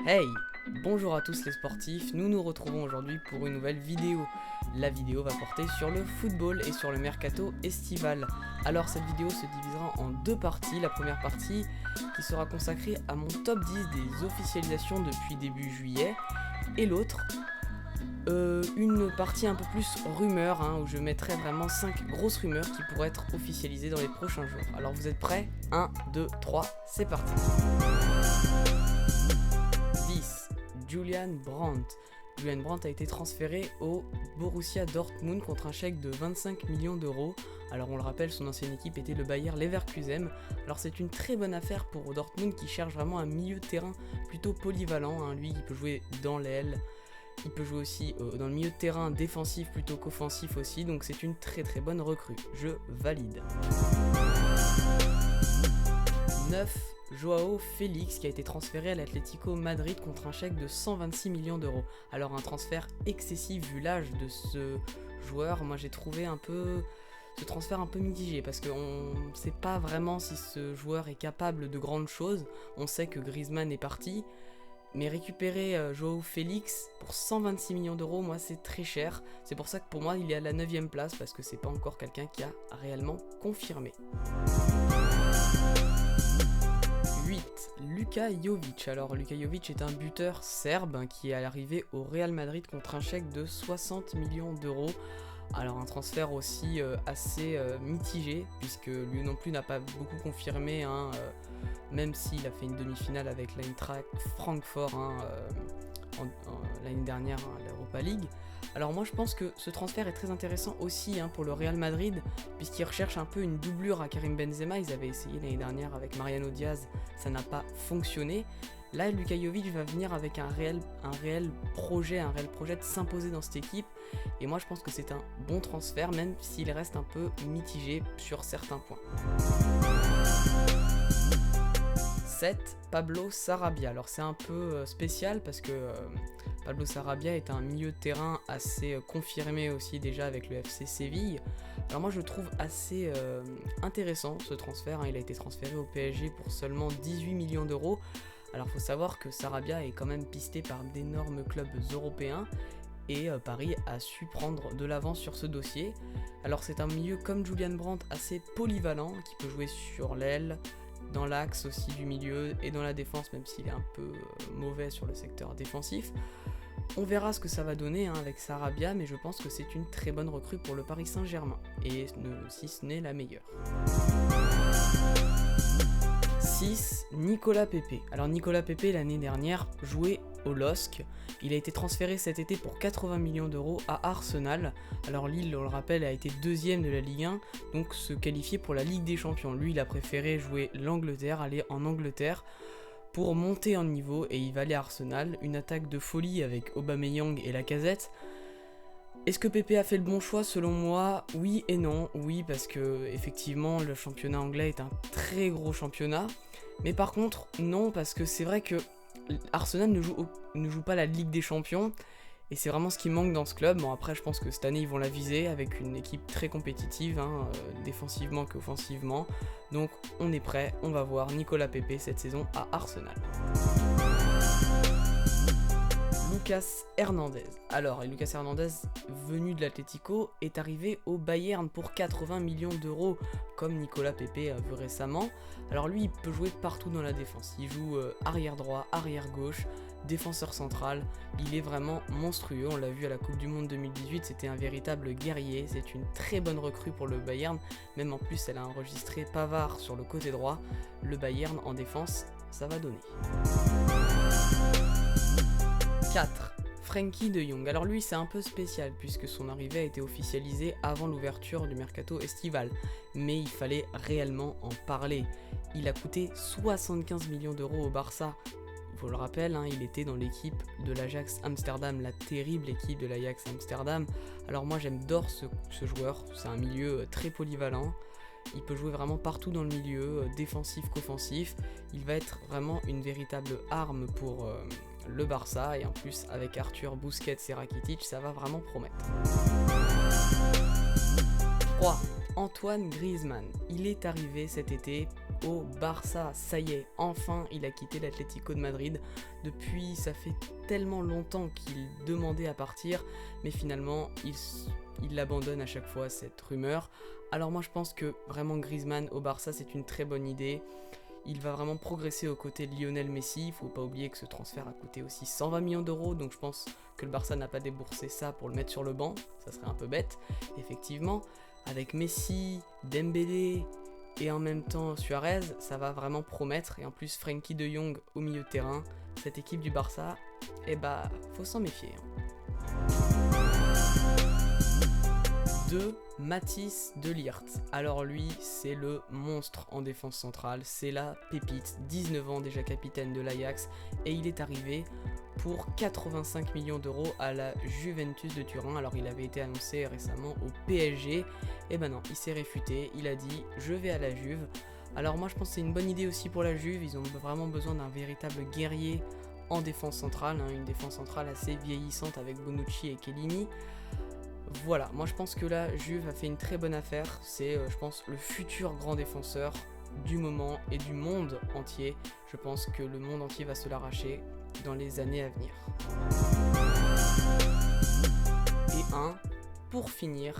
Hey! Bonjour à tous les sportifs, nous nous retrouvons aujourd'hui pour une nouvelle vidéo. La vidéo va porter sur le football et sur le mercato estival. Alors cette vidéo se divisera en deux parties. La première partie qui sera consacrée à mon top 10 des officialisations depuis début juillet. Et l'autre, une partie un peu plus rumeur, où je mettrai vraiment 5 grosses rumeurs qui pourraient être officialisées dans les prochains jours. Alors vous êtes prêts? 1, 2, 3, c'est parti. 10. Julian Brandt. Julian Brandt a été transféré au Borussia Dortmund contre un chèque de 25 millions d'euros. Alors on le rappelle, son ancienne équipe était le Bayer Leverkusen. Alors c'est une très bonne affaire pour Dortmund qui cherche vraiment un milieu de terrain plutôt polyvalent. Lui, il peut jouer dans l'aile, il peut jouer aussi dans le milieu de terrain défensif plutôt qu'offensif aussi. Donc c'est une très très bonne recrue. Je valide. 9. Joao Félix qui a été transféré à l'Atlético Madrid contre un chèque de 126 millions d'euros. Alors un transfert excessif vu l'âge de ce joueur. Moi j'ai trouvé ce transfert un peu mitigé parce qu'on ne sait pas vraiment si ce joueur est capable de grandes choses. On sait que Griezmann est parti, mais récupérer Joao Félix pour 126 millions d'euros, moi c'est très cher. C'est pour ça que pour moi il est à la 9ème place parce que c'est pas encore quelqu'un qui a réellement confirmé. 8. Luka Jovic. Alors Luka Jovic est un buteur serbe qui est arrivé au Real Madrid contre un chèque de 60 millions d'euros. Alors un transfert aussi assez mitigé puisque lui non plus n'a pas beaucoup confirmé, même s'il a fait une demi-finale avec l'Eintracht Francfort l'année dernière à l'Europa League. Alors moi je pense que ce transfert est très intéressant aussi pour le Real Madrid puisqu'il recherche un peu une doublure à Karim Benzema. Ils avaient essayé l'année dernière avec Mariano Diaz, ça n'a pas fonctionné. Là Luka Jovic va venir avec un réel projet de s'imposer dans cette équipe et moi je pense que c'est un bon transfert même s'il reste un peu mitigé sur certains points. 7. Pablo Sarabia. Alors c'est un peu spécial parce que Pablo Sarabia est un milieu de terrain assez confirmé aussi déjà avec le FC Séville. Alors moi je trouve assez intéressant ce transfert, il a été transféré au PSG pour seulement 18 millions d'euros. Alors faut savoir que Sarabia est quand même pisté par d'énormes clubs européens et Paris a su prendre de l'avance sur ce dossier. Alors c'est un milieu comme Julian Brandt assez polyvalent qui peut jouer sur l'aile, dans l'axe aussi du milieu et dans la défense, même s'il est un peu mauvais sur le secteur défensif. On verra ce que ça va donner avec Sarabia, mais je pense que c'est une très bonne recrue pour le Paris Saint-Germain, et si ce n'est la meilleure. 6. Nicolas Pepe. Alors Nicolas Pepe l'année dernière jouait au LOSC. Il a été transféré cet été pour 80 millions d'euros à Arsenal. Alors Lille, on le rappelle, a été deuxième de la Ligue 1, donc se qualifier pour la Ligue des Champions. Lui, il a préféré jouer l'Angleterre, aller en Angleterre pour monter en niveau et il va aller à Arsenal. Une attaque de folie avec Aubameyang et Lacazette. Est-ce que Pepe a fait le bon choix? Selon moi, oui et non. Oui, parce que effectivement, le championnat anglais est un très gros championnat. Mais par contre, non, parce que c'est vrai que Arsenal ne joue pas la Ligue des Champions. Et c'est vraiment ce qui manque dans ce club. Bon, après, je pense que cette année, ils vont la viser avec une équipe très compétitive, défensivement qu'offensivement. Donc, on est prêt. On va voir Nicolas Pepe cette saison à Arsenal. Lucas Hernandez. Alors, Lucas Hernandez, venu de l'Atlético, est arrivé au Bayern pour 80 millions d'euros, comme Nicolas Pepe a vu récemment. Alors lui, il peut jouer partout dans la défense. Il joue arrière droit, arrière gauche, défenseur central. Il est vraiment monstrueux. On l'a vu à la Coupe du Monde 2018, c'était un véritable guerrier. C'est une très bonne recrue pour le Bayern. Même en plus, elle a enregistré Pavard sur le côté droit. Le Bayern en défense, ça va donner. 4. Frenkie de Jong. Alors lui c'est un peu spécial puisque son arrivée a été officialisée avant l'ouverture du mercato estival. Mais il fallait réellement en parler. Il a coûté 75 millions d'euros au Barça. Je vous le rappelle, il était dans l'équipe de l'Ajax Amsterdam, la terrible équipe de l'Ajax Amsterdam. Alors moi j'adore ce joueur, c'est un milieu très polyvalent. Il peut jouer vraiment partout dans le milieu, défensif qu'offensif. Il va être vraiment une véritable arme pour le Barça. Et en plus, avec Arthur, Busquets et Rakitic, ça va vraiment promettre. 3. Antoine Griezmann. Il est arrivé cet été au Barça. Ça y est, enfin il a quitté l'Atlético de Madrid. Depuis, ça fait tellement longtemps qu'il demandait à partir, mais finalement il abandonne à chaque fois cette rumeur. Alors moi je pense que vraiment Griezmann au Barça c'est une très bonne idée. Il va vraiment progresser aux côtés de Lionel Messi. Il faut pas oublier que ce transfert a coûté aussi 120 millions d'euros, donc je pense que le Barça n'a pas déboursé ça pour le mettre sur le banc. Ça serait un peu bête, effectivement. Avec Messi, Dembélé et en même temps Suarez, ça va vraiment promettre. Et en plus Frenkie de Jong au milieu de terrain, cette équipe du Barça, faut s'en méfier. 2. Mathys de Ligt. Alors lui, c'est le monstre en défense centrale, c'est la pépite, 19 ans déjà capitaine de l'Ajax, et il est arrivé pour 85 millions d'euros à la Juventus de Turin. Alors il avait été annoncé récemment au PSG, et ben non, il s'est réfuté, il a dit je vais à la Juve. Alors moi je pense que c'est une bonne idée aussi pour la Juve, ils ont vraiment besoin d'un véritable guerrier en défense centrale, une défense centrale assez vieillissante avec Bonucci et Chiellini. Voilà, moi je pense que la Juve a fait une très bonne affaire, c'est je pense le futur grand défenseur du moment et du monde entier. Je pense que le monde entier va se l'arracher dans les années à venir. Et pour finir,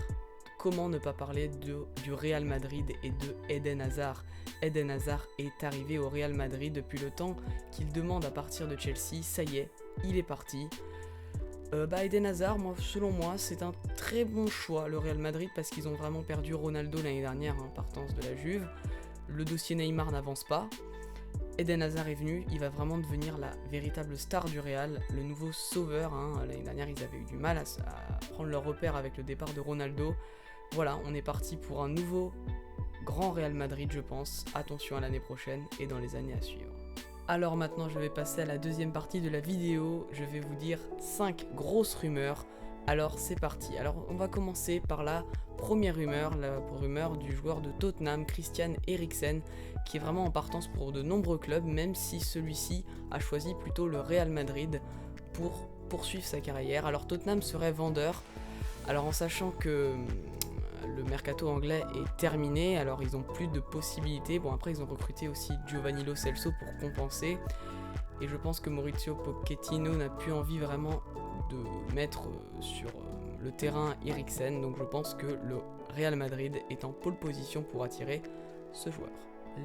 comment ne pas parler du Real Madrid et de Eden Hazard. Eden Hazard est arrivé au Real Madrid depuis le temps qu'il demande à partir de Chelsea, ça y est, il est parti. Eden Hazard, selon moi, c'est un très bon choix, le Real Madrid, parce qu'ils ont vraiment perdu Ronaldo l'année dernière en partance de la Juve. Le dossier Neymar n'avance pas. Eden Hazard est venu, il va vraiment devenir la véritable star du Real, le nouveau sauveur. L'année dernière, ils avaient eu du mal à prendre leur repère avec le départ de Ronaldo. Voilà, on est parti pour un nouveau grand Real Madrid, je pense. Attention à l'année prochaine et dans les années à suivre. Alors maintenant je vais passer à la deuxième partie de la vidéo, je vais vous dire 5 grosses rumeurs, alors c'est parti. Alors on va commencer par la première rumeur, la rumeur du joueur de Tottenham, Christian Eriksen, qui est vraiment en partance pour de nombreux clubs, même si celui-ci a choisi plutôt le Real Madrid pour poursuivre sa carrière. Alors Tottenham serait vendeur, alors en sachant que le mercato anglais est terminé, alors ils n'ont plus de possibilités. Bon, après ils ont recruté aussi Giovanni Lo Celso pour compenser, et je pense que Mauricio Pochettino n'a plus envie vraiment de mettre sur le terrain Eriksen, donc je pense que le Real Madrid est en pole position pour attirer ce joueur.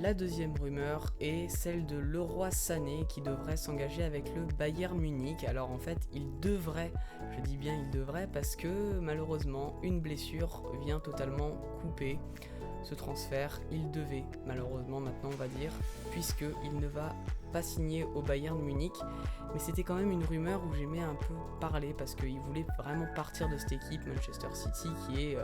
La deuxième rumeur est celle de Leroy Sané qui devrait s'engager avec le Bayern Munich. Alors en fait, il devrait, je dis bien il devrait, parce que malheureusement, une blessure vient totalement couper ce transfert. Il devait, malheureusement maintenant on va dire, puisqu'il ne va pas signer au Bayern Munich. Mais c'était quand même une rumeur où j'aimais un peu parler, parce qu'il voulait vraiment partir de cette équipe Manchester City qui est...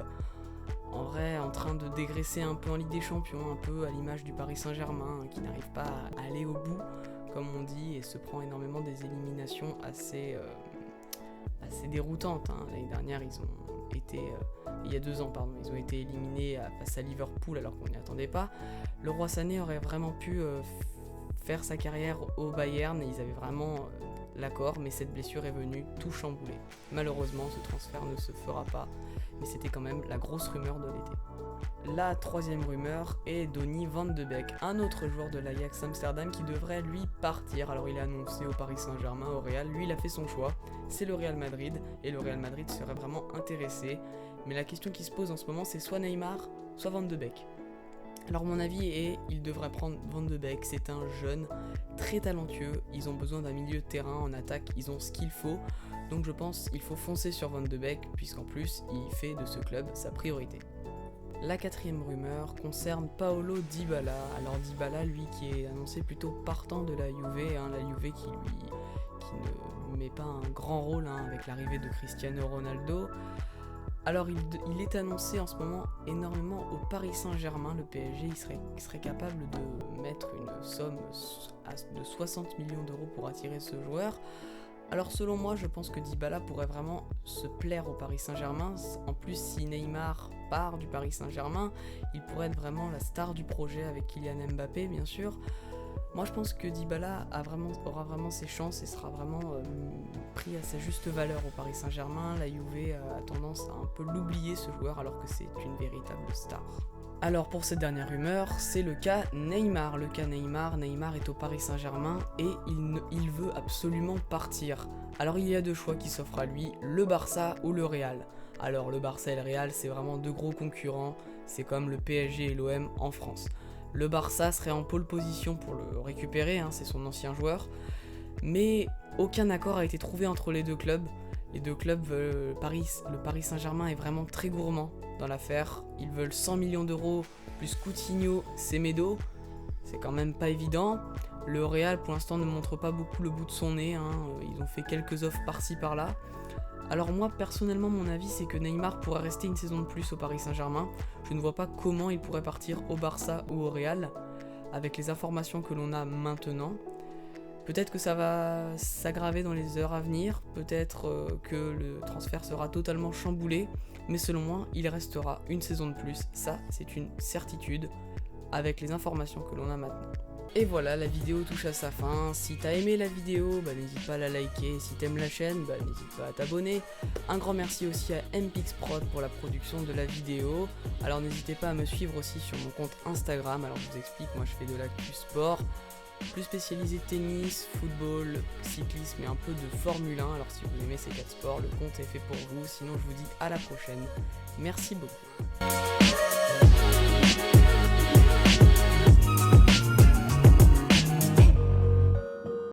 en vrai, en train de dégraisser un peu en Ligue des Champions, un peu à l'image du Paris Saint-Germain, qui n'arrive pas à aller au bout, comme on dit, et se prend énormément des éliminations assez déroutantes. L'année dernière, ils ont été, il y a 2 ans, pardon, ils ont été éliminés face à Liverpool alors qu'on n'y attendait pas. Leroy Sané aurait vraiment pu faire sa carrière au Bayern, et ils avaient vraiment l'accord, mais cette blessure est venue tout chambouler. Malheureusement, ce transfert ne se fera pas, mais c'était quand même la grosse rumeur de l'été. La troisième rumeur est Donny van de Beek, un autre joueur de l'Ajax Amsterdam qui devrait lui partir. Alors il est annoncé au Paris Saint-Germain, au Real, lui il a fait son choix, c'est le Real Madrid, et le Real Madrid serait vraiment intéressé. Mais la question qui se pose en ce moment, c'est soit Neymar, soit Van de Beek. Alors mon avis est, il devrait prendre Van de Beek, c'est un jeune très talentueux, ils ont besoin d'un milieu de terrain en attaque, ils ont ce qu'il faut, donc je pense qu'il faut foncer sur Van de Beek, puisqu'en plus il fait de ce club sa priorité. La quatrième rumeur concerne Paulo Dybala. Alors Dybala, lui qui est annoncé plutôt partant de la Juve, la Juve qui ne met pas un grand rôle avec l'arrivée de Cristiano Ronaldo. Alors il est annoncé en ce moment énormément au Paris Saint-Germain, le PSG, il serait capable de mettre une somme de 60 millions d'euros pour attirer ce joueur. Alors selon moi, je pense que Dybala pourrait vraiment se plaire au Paris Saint-Germain. En plus, si Neymar part du Paris Saint-Germain, il pourrait être vraiment la star du projet avec Kylian Mbappé, bien sûr. Moi, je pense que Dybala aura vraiment ses chances et sera vraiment pris à sa juste valeur au Paris Saint-Germain. La Juve a tendance à un peu l'oublier, ce joueur, alors que c'est une véritable star. Alors pour cette dernière rumeur, c'est le cas Neymar. Le cas Neymar est au Paris Saint-Germain et il veut absolument partir. Alors il y a deux choix qui s'offrent à lui, le Barça ou le Real. Alors le Barça et le Real, c'est vraiment deux gros concurrents, c'est comme le PSG et l'OM en France. Le Barça serait en pole position pour le récupérer, c'est son ancien joueur, mais aucun accord a été trouvé entre les deux clubs. Les deux clubs veulent le Paris Saint-Germain est vraiment très gourmand dans l'affaire. Ils veulent 100 millions d'euros plus Coutinho, Semedo. C'est quand même pas évident. Le Real pour l'instant ne montre pas beaucoup le bout de son nez. Ils ont fait quelques offres par-ci par-là. Alors moi personnellement mon avis c'est que Neymar pourrait rester une saison de plus au Paris Saint-Germain. Je ne vois pas comment il pourrait partir au Barça ou au Real avec les informations que l'on a maintenant. Peut-être que ça va s'aggraver dans les heures à venir, peut-être que le transfert sera totalement chamboulé, mais selon moi, il restera une saison de plus, ça c'est une certitude, avec les informations que l'on a maintenant. Et voilà, la vidéo touche à sa fin. Si t'as aimé la vidéo, n'hésite pas à la liker. Si t'aimes la chaîne, n'hésite pas à t'abonner. Un grand merci aussi à MPixProd pour la production de la vidéo. Alors n'hésitez pas à me suivre aussi sur mon compte Instagram. Alors je vous explique, moi je fais de l'actu sport, plus spécialisé tennis, football, cyclisme et un peu de Formule 1. Alors si vous aimez ces 4 sports, le compte est fait pour vous. Sinon je vous dis à la prochaine. Merci beaucoup.